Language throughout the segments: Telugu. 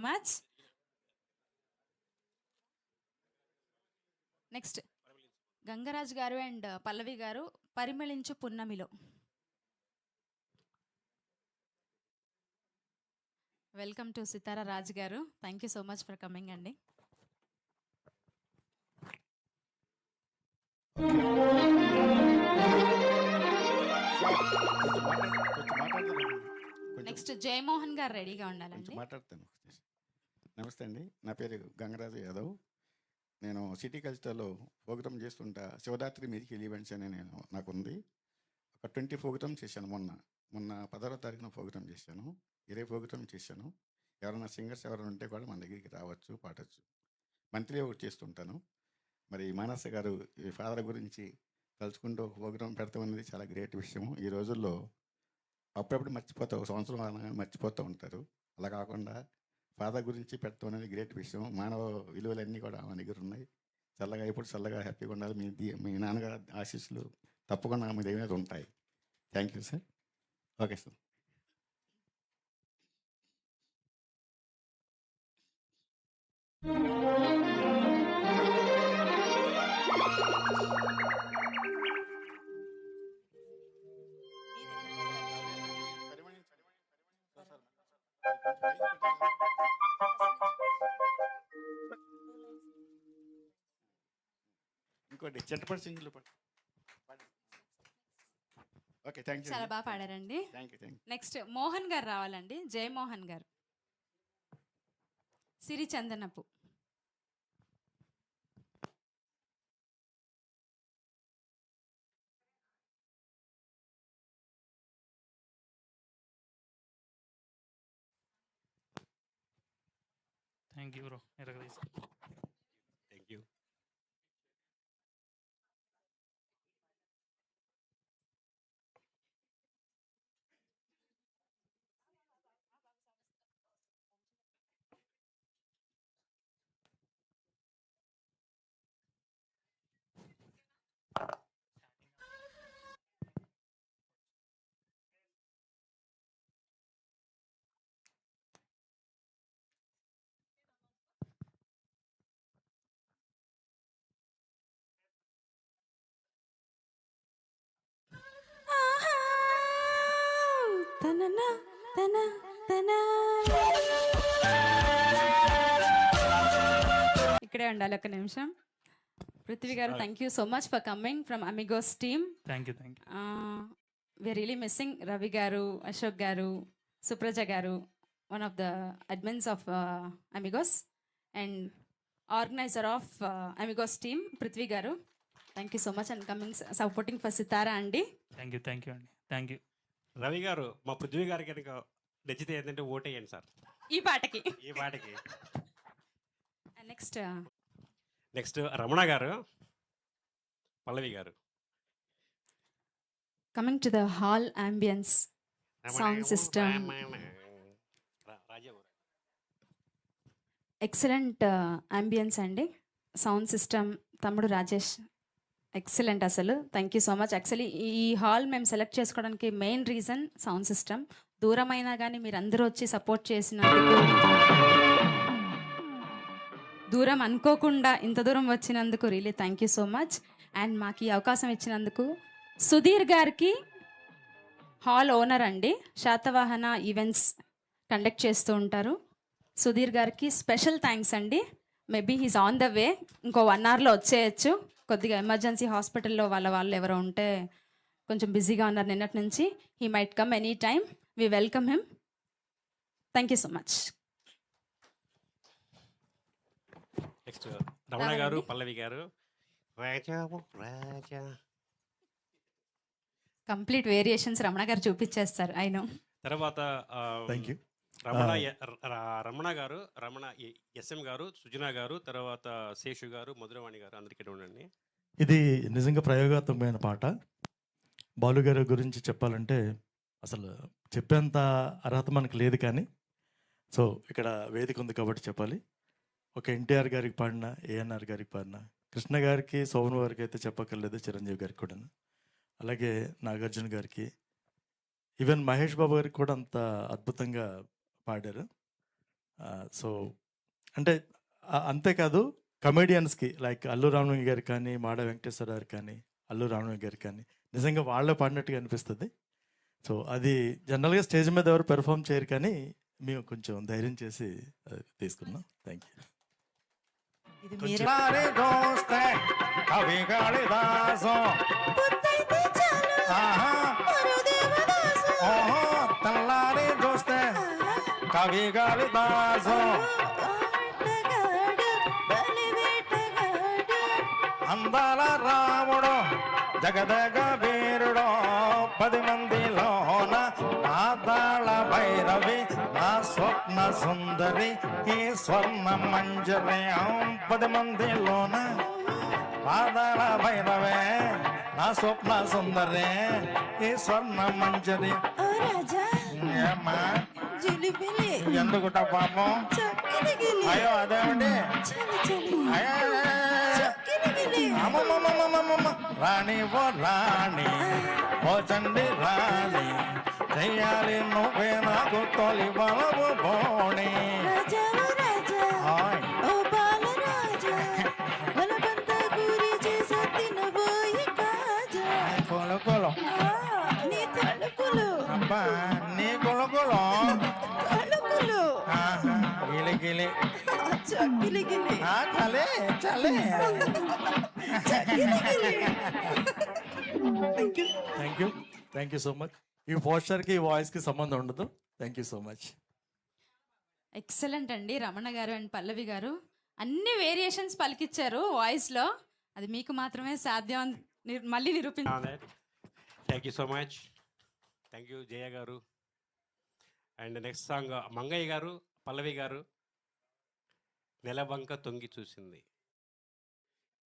మచ్. నెక్స్ట్ గంగరాజ్ గారు అండ్ పల్లవి గారు, పరిమళించు పున్నమిలో. వెల్కమ్ టు సితారా రాజ్ గారు. Thank you so much for coming అండి. నెక్స్ట్ జయమోహన్ గారు రెడీగా ఉండాలండి. మాట్లాడతాను. నమస్తే అండి, నా పేరు గంగరాజు యాదవ్. నేను సిటీ కల్చర్లో ప్రోగ్రామ్ చేస్తుంటా. శివరాత్రి మ్యూజికల్ ఈవెంట్స్ అని నాకు ఉంది. ఒక 20 ప్రోగ్రామ్ చేశాను. మొన్న 16వ తారీఖున ప్రోగ్రామ్ చేశాను. 20 ప్రోగ్రామ్ చేశాను. ఎవరైనా సింగర్స్ ఎవరైనా ఉంటే కూడా మన దగ్గరికి రావచ్చు, పాడవచ్చు. మంత్లీ ఒకటి చేస్తుంటాను. మరి మానస గారు ఈ ఫాదర్ గురించి తలుచుకుంటూ ఒక ప్రోగ్రాం పెడతాం అనేది చాలా గ్రేట్ విషయం. ఈ రోజుల్లో అప్పుడప్పుడు మర్చిపోతావు, సంవత్సరం అనగానే మర్చిపోతూ ఉంటారు. అలా కాకుండా ఫాదర్ గురించి పెట్టడం అనేది గ్రేట్ విషయం. మానవ విలువలన్నీ కూడా ఆమె దగ్గర ఉన్నాయి. చల్లగా ఇప్పుడు చల్లగా హ్యాపీగా ఉండాలి. మీ నాన్నగారు ఆశీస్సులు తప్పకుండా మీ దగ్గర మీద ఉంటాయి. Thank you sir. Okay sir. ఇంకోటి చెట్టపడి సింగిల్ ఓకే, థ్యాంక్ యూ. చాలా బాగా పాడారండి. Thank you. Next Mohan garu రావాలండి. జయమోహన్ గారు, సిరి చందనపు. Thank you bro. Thank you. ఇక్కడే ఉండాలి ఒక నిమిషం. Prithvi garu, thank you so much for coming from Amigos team. Thank you. We are really missing Ravi garu, Ashok garu, Supraja garu, one of the admins of Amigos and organizer of Amigos team Prithvi garu. Thank you so much and coming supporting for Sitara అండి. థ్యాంక్ యూ అండి. Thank you. రవి గారు, మా పృథ్వీ గారికి కనుక నచ్చితే ఏంటంటే ఓటేయండి సార్ ఈ పాటకి. నెక్స్ట్ రమణ గారు, పల్లవి గారు. Coming to the hall ambience sound system, excellent ambience అండి. సౌండ్ సిస్టమ్ తమ్ముడు రాజేష్, ఎక్సలెంట్ అసలు. Thank you so much. Actually ఈ హాల్ మేము సెలెక్ట్ చేసుకోవడానికి మెయిన్ రీజన్ సౌండ్ సిస్టమ్. దూరమైనా కానీ మీరు అందరూ వచ్చి సపోర్ట్ చేసినందుకు, దూరం అనుకోకుండా ఇంత దూరం వచ్చినందుకు really thank you so much. And మాకు ఈ అవకాశం ఇచ్చినందుకు సుధీర్ గారికి, హాల్ ఓనర్ అండి, శాతవాహన ఈవెంట్స్ కండక్ట్ చేస్తూ ఉంటారు. సుధీర్ గారికి స్పెషల్ థ్యాంక్స్ అండి. Maybe he's on the way, ఇంకో 1 hourలో వచ్చేయచ్చు. కొద్దిగా ఎమర్జెన్సీ హాస్పిటల్లో వాళ్ళు ఎవరో ఉంటే కొంచెం బిజీగా ఉన్నారు నిన్నటి నుంచి. He might come any time. We welcome him. Thank you so much. Next Ramana garu, Pallavi garu. Complete variations Ramana garu చూపించేస్తారు. I know. తర్వాత thank you. Ramana garu, S M గారు, సుజనా గారు, తర్వాత శేషు గారు, మధురవాణి గారు, అందరికీ ఉండండి. ఇది నిజంగా ప్రయోగాత్మకమైన పాట. బాలు గారి గురించి చెప్పాలంటే అసలు చెప్పేంత అర్హత మనకు లేదు, కానీ సో ఇక్కడ వేదిక ఉంది కాబట్టి చెప్పాలి. ఒక ఎన్టీఆర్ గారికి పాడిన, ఏఎన్ఆర్ గారికి పాడిన, కృష్ణ గారికి, శోభన్ గారికి అయితే చెప్పక్కర్లేదు, చిరంజీవి గారికి కూడా, అలాగే నాగార్జున గారికి, ఈవెన్ మహేష్ బాబు గారికి కూడా అంత అద్భుతంగా పాడారు. సో అంటే అంతేకాదు కమెడియన్స్కి లైక్ అల్లు రామలింగ గారు కానీ మాడ వెంకటేశ్వర గారు కానీ అల్లు రామలింగ గారు కానీ నిజంగా వాళ్ళే పాడినట్టుగా అనిపిస్తుంది. సో అది జనరల్గా స్టేజ్ మీద ఎవరు పెర్ఫామ్ చేయరు కానీ మేము కొంచెం ధైర్యం చేసి అది తీసుకున్నాం. Thank you. ఇది మీరే ಲಾರಿ ದೋಸ್ತೆ ಕವಿಗಳಿದಾಸೋ ಆಹಾ ಓಹೋ ತಲ್ಲಾರಿ ದೋಸ್ತೆ ಕವಿಗಳಿದಾಸೋ అందాల రాముడు జగదగ వీరుడు 10 మందిలోన ఆదాళ భైరవి నా స్వప్న సుందరి ఈ స్వర్ణ మంజరి 10 మందిలోన పాదాల భైరవే నా స్వప్న సుందరి ఈ స్వర్ణ మంజరి. ఏమ్మా ఎందుకుట పాపం? అయ్యో అదేమిటి రాణి ఓ రాణి ఓ చండి రాణి చెయ్యాలి నువ్వే నాకు తొలి బలవు బోణి. కొలుకులు అబ్బా నీ కొలుకులు గిలి చలే చలే. Thank you so much. ఈ పోస్టర్కి ఈ వాయిస్కి సంబంధం ఉండదు. Thank you so much. Excellent అండి. రమణ గారు అండ్ పల్లవి గారు అన్ని వేరియేషన్స్ పలికిచ్చారు వాయిస్లో. అది మీకు మాత్రమే సాధ్యం అని మళ్ళీ నిరూపించారు. Thank you so much. Thank you Jaya garu. And next song Mangayya గారు, పల్లవి గారు. నెలవంక తొంగి చూసింది.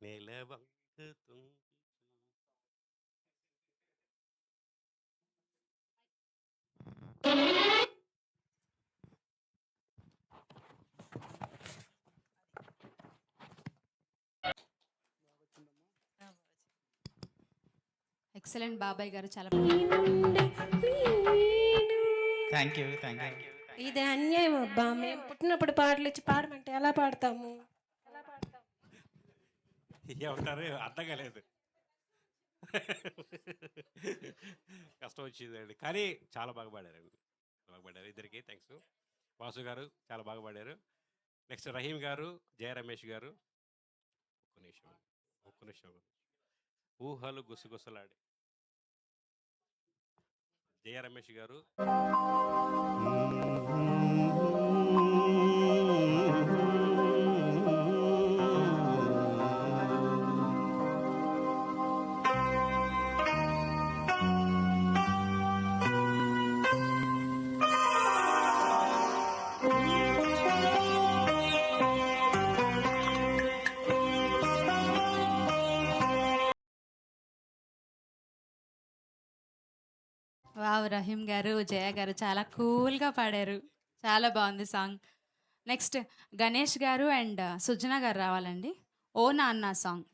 నెలవంక తొంగి ఎక్సలెంట్ బాబాయ్ గారు, చాలా థ్యాంక్ యూ. ఇది అన్యాయం అబ్బా. మేము పుట్టినప్పుడు పాటలు ఇచ్చి పాడమంటే ఎలా పాడతాము? ఏమంటారు అర్థం కాలేదు. కష్టం వచ్చిందండి కానీ చాలా బాగా పాడారండి. బాగా పాడారు ఇద్దరికి. థ్యాంక్స్. వాసు గారు చాలా బాగా పాడారు. నెక్స్ట్ రహీం గారు, జయ రమేష్ గారు. ఒక్క నిమిషం. ఊహలు గుసగుసలాడే జయ రమేష్ గారు. వావ్, రహీం గారు, జయ గారు చాలా కూల్గా పాడారు. చాలా బాగుంది సాంగ్. నెక్స్ట్ గణేష్ గారు అండ్ సుజన గారు రావాలండి. ఓ నాన్న సాంగ్.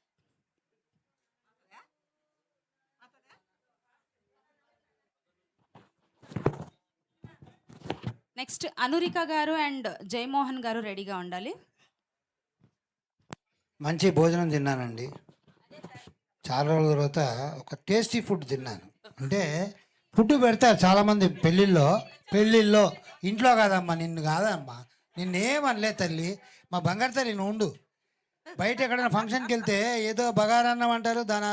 నెక్స్ట్ అనురిక గారు అండ్ జయమోహన్ గారు రెడీగా ఉండాలి. మంచి భోజనం తిన్నానండి. చాలా రోజుల తర్వాత ఒక టేస్టీ ఫుడ్ తిన్నాను. అంటే ఫుడ్ పెడతారు చాలామంది పెళ్ళిళ్ళలో. ఇంట్లో కాదమ్మా, నిన్ను కాదమ్మా, నిన్నేమనలే తల్లి, మా బంగారు తల్లి నువ్వు ఉండు. బయట ఎక్కడైనా ఫంక్షన్కి వెళ్తే ఏదో బగారన్నం అంటారు, దాని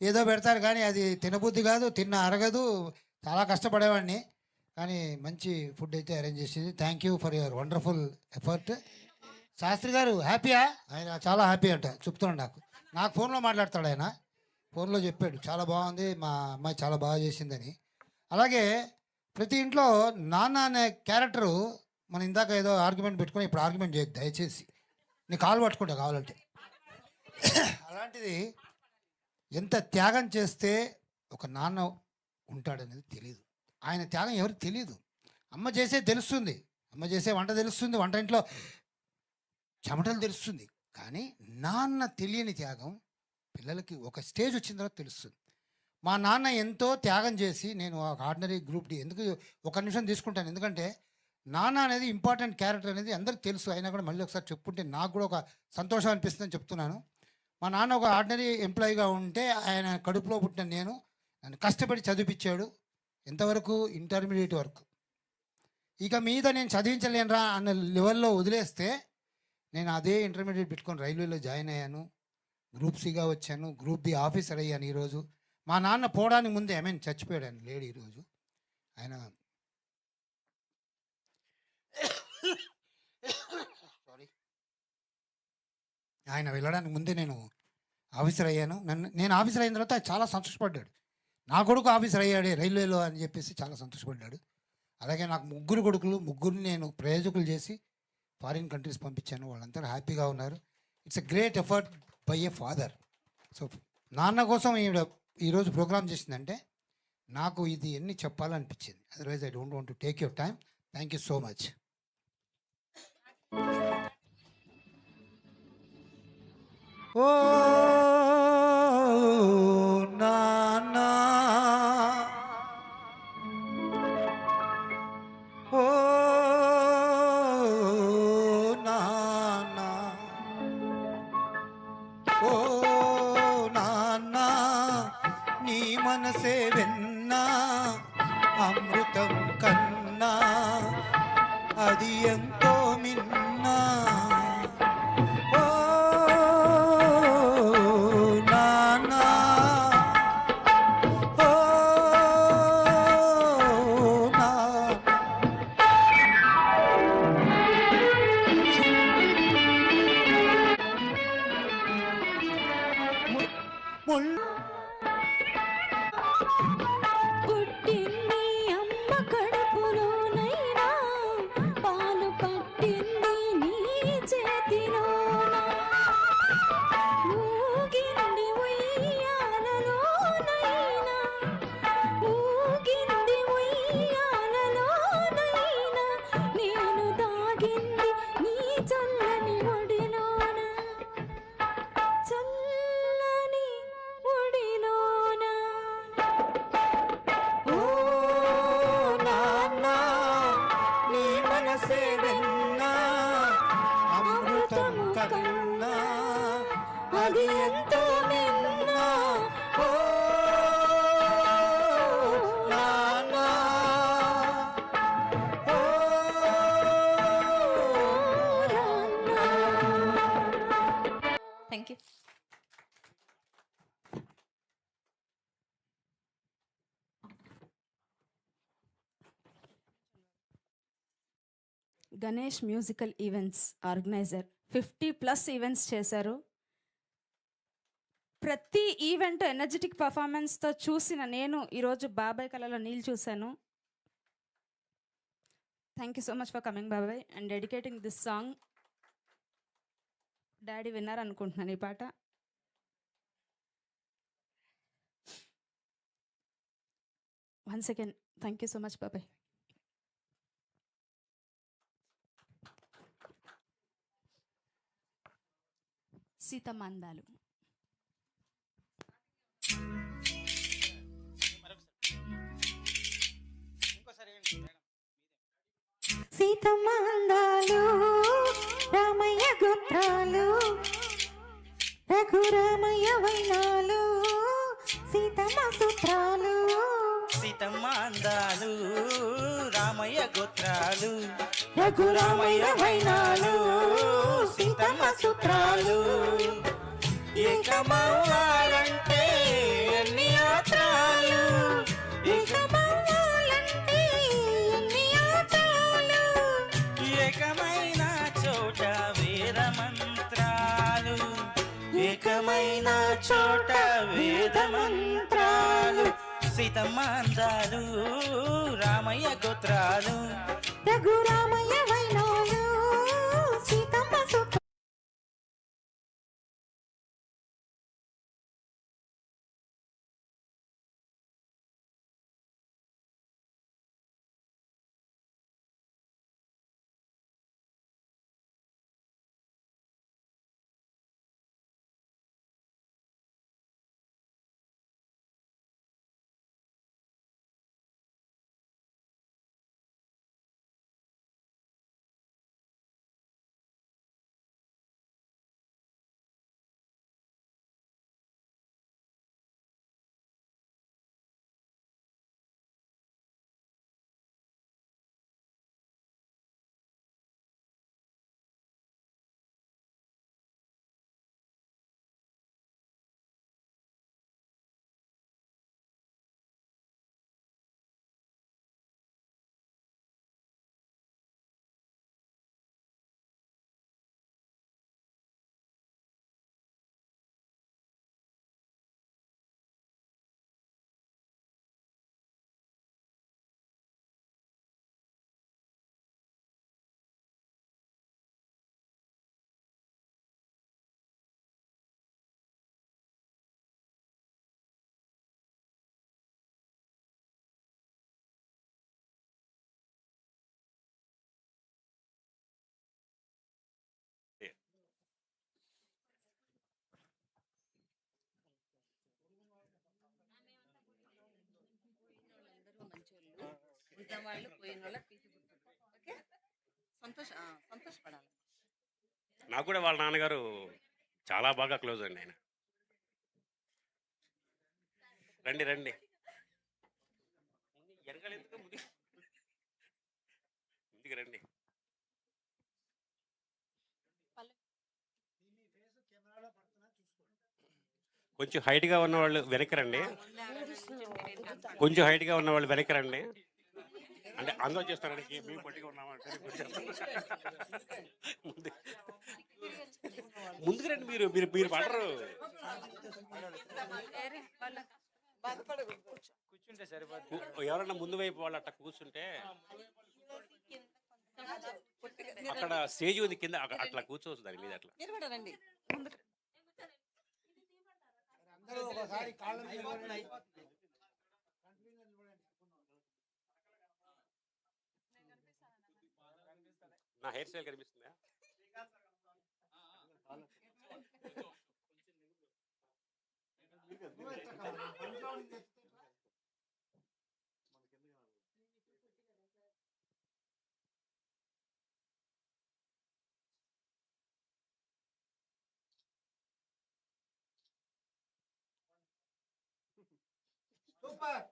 ఏదో పెడతారు కానీ అది తినబుద్ధి కాదు, తిన్న అరగదు. చాలా కష్టపడేవాడిని కానీ మంచి ఫుడ్ అయితే అరేంజ్ చేసింది. Thank you for your wonderful effort. Shastri గారు హ్యాపీయా? ఆయన చాలా హ్యాపీ అంట, చెప్తున్నాడు నాకు ఫోన్లో మాట్లాడతాడు ఆయన. ఫోన్లో చెప్పాడు చాలా బాగుంది, మా అమ్మాయి చాలా బాగా చేసిందని. అలాగే ప్రతి ఇంట్లో నాన్న అనే క్యారెక్టరు, మనం ఇందాక ఏదో ఆర్గ్యుమెంట్ పెట్టుకొని ఇప్పుడు ఆర్గ్యుమెంట్ చేయొద్దు దయచేసి. నీ కాలు పట్టుకుంటా కావాలంటే. అలాంటిది ఎంత త్యాగం చేస్తే ఒక నాన్న ఉంటాడనేది తెలియదు. ఆయన త్యాగం ఎవరికి తెలియదు. అమ్మ చేసే తెలుస్తుంది, అమ్మ చేసే వంట తెలుస్తుంది, వంట ఇంట్లో చెమటలు తెలుస్తుంది. కానీ నాన్న తెలియని త్యాగం పిల్లలకి ఒక స్టేజ్ వచ్చిన తర్వాత తెలుస్తుంది. మా నాన్న ఎంతో త్యాగం చేసి, నేను ఒక ఆర్డినరీ గ్రూప్ డి ఎందుకు ఒక నిమిషం తీసుకుంటాను, ఎందుకంటే నాన్న అనేది ఇంపార్టెంట్ క్యారెక్టర్ అనేది అందరికి తెలుసు, అయినా కూడా మళ్ళీ ఒకసారి చెప్పుకుంటే నాకు కూడా ఒక సంతోషం అనిపిస్తుందని చెప్తున్నాను. మా నాన్న ఒక ఆర్డినరీ ఎంప్లాయీగా ఉంటే ఆయన కడుపులో పుట్టిన నేను నన్ను కష్టపడి చదివించాడు. ఎంతవరకు? ఇంటర్మీడియట్ వరకు. ఇక మీద నేను చదివించలేనురా అన్న లెవెల్లో వదిలేస్తే నేను అదే ఇంటర్మీడియట్ పెట్టుకొని రైల్వేలో జాయిన్ అయ్యాను. గ్రూప్ సిగా వచ్చాను, గ్రూప్ బి ఆఫీసర్ అయ్యాను. ఈరోజు మా నాన్న పోవడానికి ముందే చచ్చిపోయాడు, ఆయన లేడు ఈరోజు. ఆయన సారీ, ఆయన వెళ్ళడానికి ముందే నేను ఆఫీసర్ అయ్యాను. నేను ఆఫీసర్ అయిన తర్వాత చాలా సంతోషపడ్డాడు. నా కొడుకు ఆఫీసర్ అయ్యాడే రైల్వేలో అని చెప్పేసి చాలా సంతోషపడ్డాడు. అలాగే నాకు 3 కొడుకులు, 3 నేను ప్రయోజకులు చేసి ఫారిన్ కంట్రీస్ పంపించాను. వాళ్ళంతా హ్యాపీగా ఉన్నారు. It's a great effort by a father. So నాన్న కోసం ఈరోజు ప్రోగ్రామ్ చేసిందంటే నాకు ఇది ఎన్ని చెప్పాలనిపించింది. Otherwise I don't want to take your time. Thank you so much. ఓ నాన్న, ఓ నాన్న, ఓ నాన్న, నీ మనసే వెన్నా అమృతం కన్నా అది ఎంతో మిన్నా. ఓ నాన్న, ఓ నాన్న. పుట్టింది అమ్మ కడుపులోనైనా, పాలు పట్టింది నీ చేతిలోనా, ఊగింది ఉయ్యాలలోనైనా, ఊగింది ఉయ్యాలలోనైనా, నేను దాగింది నీ చల్లని ఒడిలోన, చల్లని ఒడిలోన. ఓ నాన్న, నీ మనసే వెన్నా అమృతం కన్నా అది ఎంతో మిన్నా. ఓ నాన్న, ఓ నాన్న. Thank you. Ganesh musical events organiser 50+ events చేశారు. ప్రతి ఈవెంట్ ఎనర్జెటిక్ పర్ఫార్మెన్స్తో చూసిన నేను ఈరోజు బాబాయ్ కళలో నీళ్ళు చూశాను. Thank you so much for coming బాబాయ్ and dedicating this song. Daddy విన్నారనుకుంటున్నాను ఈ పాట. Once again thank you so much బాబాయ్. సీతమ్మందాలు. సీతమ్మ అందాలు, రామయ్య గోత్రాలు, రఘురామయ్య వైనాలు, సీతమ్మ సూత్రాలు. సీతమ్మ అందాలు, రామయ్య గోత్రాలు, రఘురామయ్య వైనాలు, సీతమ్మ సూత్రాలు. ఏకమవ్వాలంటే ఎన్ని యాత్రాలు, ఏకమవ్వాలంటే ఎన్ని ఆటలు, ఏకమైన చోట వేద మంత్రాలు, ఏకమైన చోట వేద మంత్రాలు. సీతమ్మ అందాలు, రామయ్య గోత్రాలు, రఘురామయ్య వాళ్ళు పోయిన వాళ్ళ పీతి గుర్తులు. ఓకే సంతోషపడాలి. నాకు కూడా వాళ్ళ నాన్నగారు చాలా బాగా క్లోజ్ అండి ఆయన. రండి రండి వెనకాల ఎందుకు ముందుకు రండి. కొంచెం హైట్గా ఉన్నవాళ్ళు వెనక్కి రండి. కొంచెం హైట్గా ఉన్నవాళ్ళు వెనక్కి రండి. అంటే అందరూ చేస్తారండి, మేము పట్టిగా ఉన్నామంటే ముందుకు రండి. మీరు మీరు మీరు పడరు. కూర్చుంటే సరిపోతుంది. ఎవరన్నా ముందు వైపు వాళ్ళు అట్లా కూర్చుంటే అక్కడ స్టేజ్ ఉంది కింద, అట్లా కూర్చోవచ్చు దాని మీద అట్లా. నిలబడరండి ముందుకు. నా హెయిర్ స్టైల్ కనిపిస్తుందా? Super.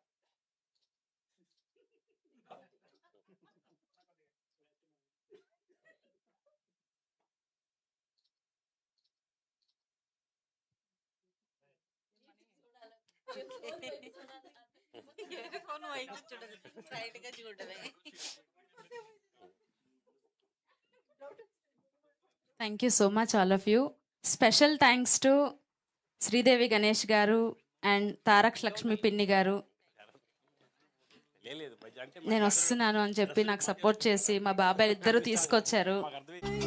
Thank you so much all of you. Special thanks to Sridevi Ganesh గారు అండ్ తారక్ లక్ష్మి పిన్ని గారు. లేదు అంటే నేను వస్తున్నాను అని చెప్పి నాకు సపోర్ట్ చేసి మా బాబాయ్ ఇద్దరు తీసుకొచ్చారు. మాకు అర్థమైంది.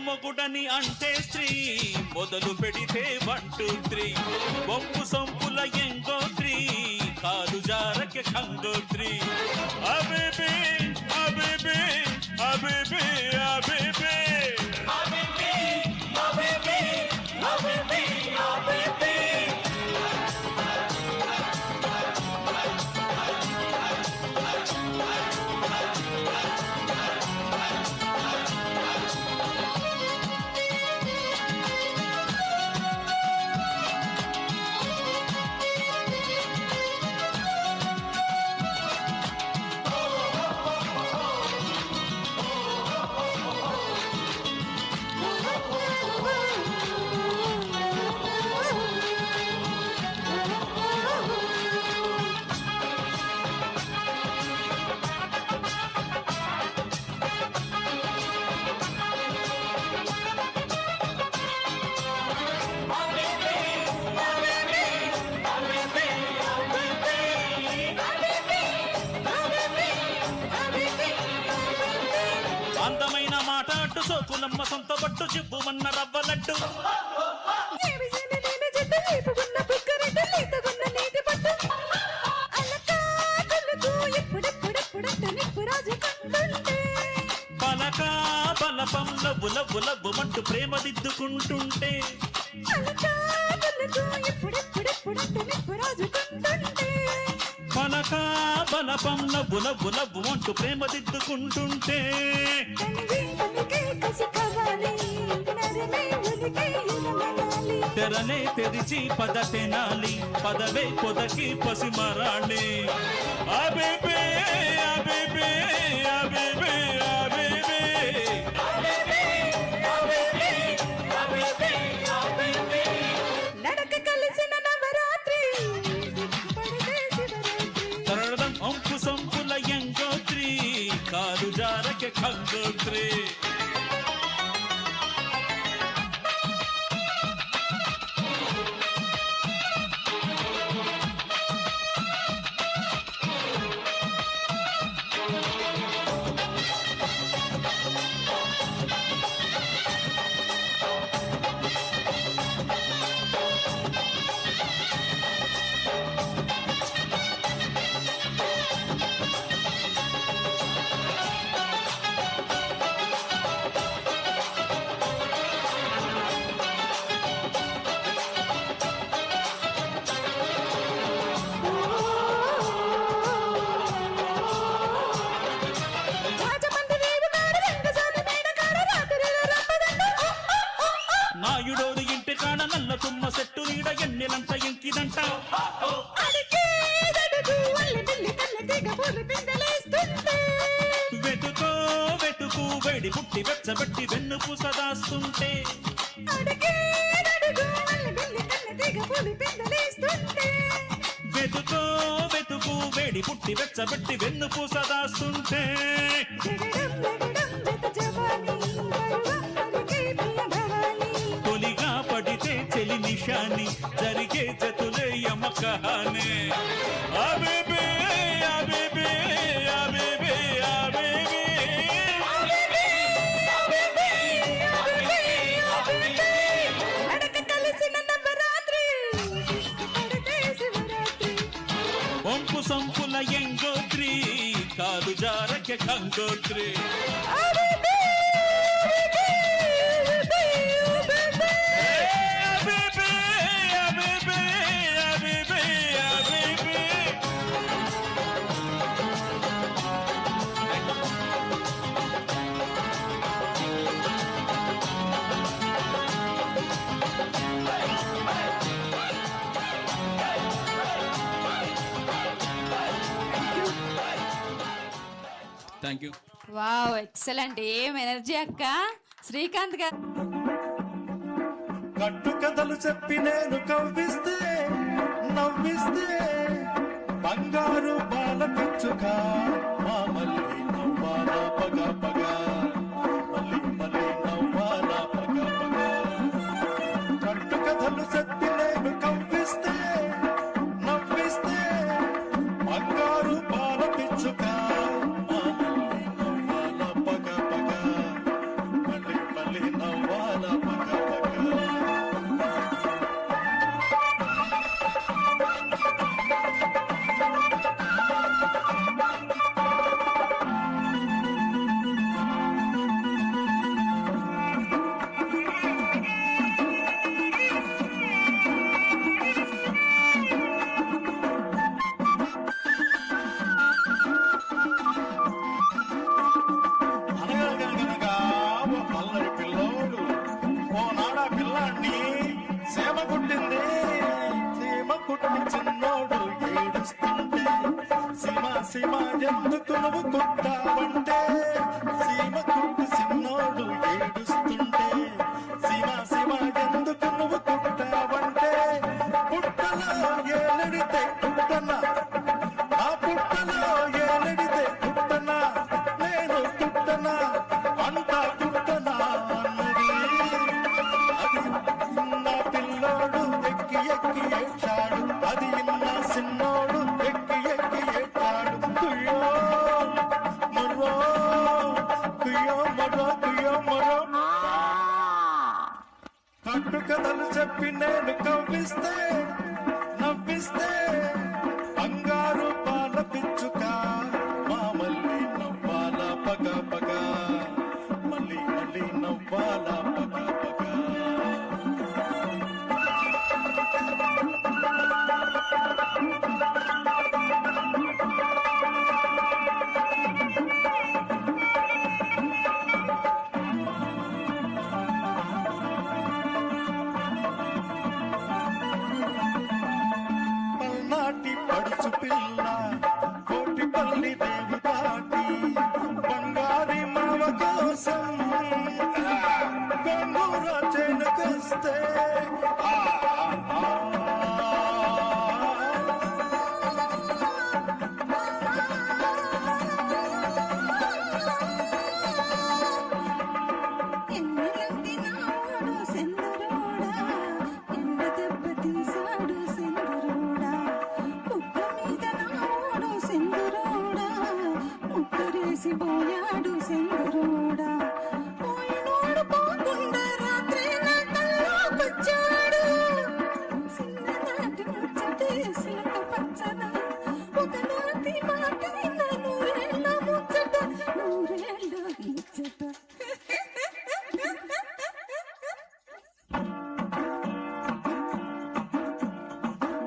మొగుడని అంటే స్త్రీ మొదలు పెడితే 1 2 3 బొంపు సొంపుల ఎంగోత్రి కాలు జారకే కంగోత్రి అబేబే అబేబే అబేబే అబేబే అబేబే అబేబే అబేబే అబేబే అందమైన మాట అట్టు సోకులమ్మ సొంత పట్టు చిప్పుమన్న రవ్వలట్టు బలపం లవ్వు లవ్వు లవ్వుమంటూ ప్రేమ దిద్దుకుంటుంటే పలక బలపం లవ్వు లవ్వు లవ్వుమంటూ ప్రేమ దిద్దుకుంటుంటే తెరలే తెరిచి పద తెనాలి పదవే పొదకి పసిమరాణి అబేబే అబేబే అబేబే అబేబే నడక కలిసిన నవరాత్రి తరళం అంకు సంపుల ఎంగోత్రి కాలు జారకే ఖంగోత్రి నాయుడోడు ఇంటి కాడ నల్ల తుమ్మ సెట్టు నీడ ఎన్నెలంట ఎంకిదంట వెతుకో వెతుకు వేడి పుట్టి వెచ్చబెట్టి వెన్ను పూసదాస్తుంటే వెతుకో వెతుకు వేడి పుట్టి వెచ్చబెట్టి వెన్ను పూసదాస్తుంటే తొలిగా పడితే చెలి నిషాని జరిగే జతులే యమకహానే అబేబే అబేబే అబేబే అబేబే నడక కలిసిన నవరాత్రి ఒంపు సంపుల ఎంగోత్రి కాలు జారకే ఖంగోత్రి థ్యాంక్ యూ. వావ్ ఎక్సలెంట్, ఏం ఎనర్జీ అక్క. శ్రీకాంత్ గారు కట్టు కథలు చెప్పి నేను కవ్విస్తే నవ్విస్తే బంగారు బాల పిచ్చుక మా మళ్ళీ నవ్వాలా పగ పగ మళ్ళీ మళ్ళీ నవ్వాలా పగ పగ. కట్టు కథలు చెప్పి నేను కవ్విస్తే నవ్విస్తే బంగారు బాల పిచ్చుక మా మళ్ళీ నవ్వాలా పగ పగ మళ్ళీ మళ్ళీ నవ్వాలా పగ పగ. అనగనగనగా ఓ పల్లరి పిల్లోడు ఓనాడా పిల్లాన్ని సీమ కుట్టింది. సీమ కుట్టి చిన్నోడు ఏడుస్తుంటే సీమ సీమ ఎందుకు నువ్వు కుట్టావంటే సీమ కుట్టి చిన్నోడు ఏడుస్తుంటే సీమ సీమ ఎందుకు నువ్వు కుట్టావంటే పుట్టలో ఏలడితే కుట్టనా ఆ పుట్టలో ఏలడితే కుట్టనా నేను కుట్టనా అంతా కుట్టనా అన్నది. అది చిన్న పిల్లోడు ఎక్కి ఎక్కి ఏడ్చాడు, అది ఇన్న సిన్నోడు ఎక్కి ఎక్కి ఏడ్చాడు. కుయ్యో మరో కుయ్యో మరో కుయ్యో మరో. కట్టు కథలు చెప్పి నేను కవ్విస్తే నవ్విస్తే బంగారు పాల పిచ్చుక మా మళ్ళీ నవ్వాలా పగ పగ మళ్ళీ మళ్ళీ వస్తే ఆ, ఆ, ఎన్నెలంటి నాడు సెందరోడా ఎండ దెబ్బ తీశాడు సెందరోడా కుక్క మీద నాడు సెందరోడా ముక్కరేసి పోయాడు సెందరోడా పోయినోడు పోకుండా రాత్రి నా కల్లోకొచ్చాడు చిన్ననాటి ముచ్చటే సిలక పచ్చన ఒకనాటి మాట నూరేళ్ళ ముచ్చట నూరేళ్ళ ముచ్చట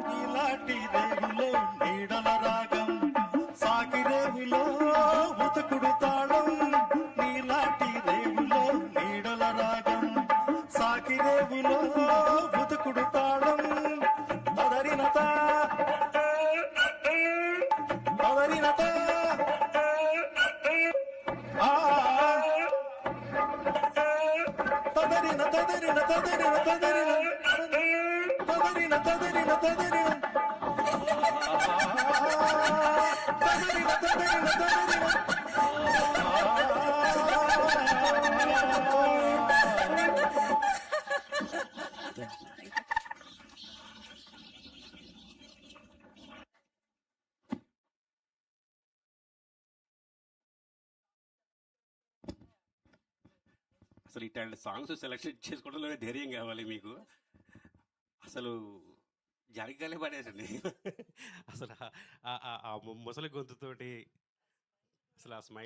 నీలాంటి రేవులో నీడల రాగం సాగిరేవులో ఉతకుడు తాళం నీలాంటి రేవులో నీడల రాగం సాగిరేవులో ఉతకుడు తాళం తదరినత తదరినత ఆ తదరిన తదరిన తదరిన తదరిన తదరిన తదరిన తదరిన అసలు ఇట్లాంటి సాంగ్స్ సెలెక్షన్ చేసుకోవడంలోనే ధైర్యం కావాలి మీకు. అసలు జరగాలే పడేసండి. అసలు ఆ ముసలి గొంతుతోటి అసలు ఆ స్మైల్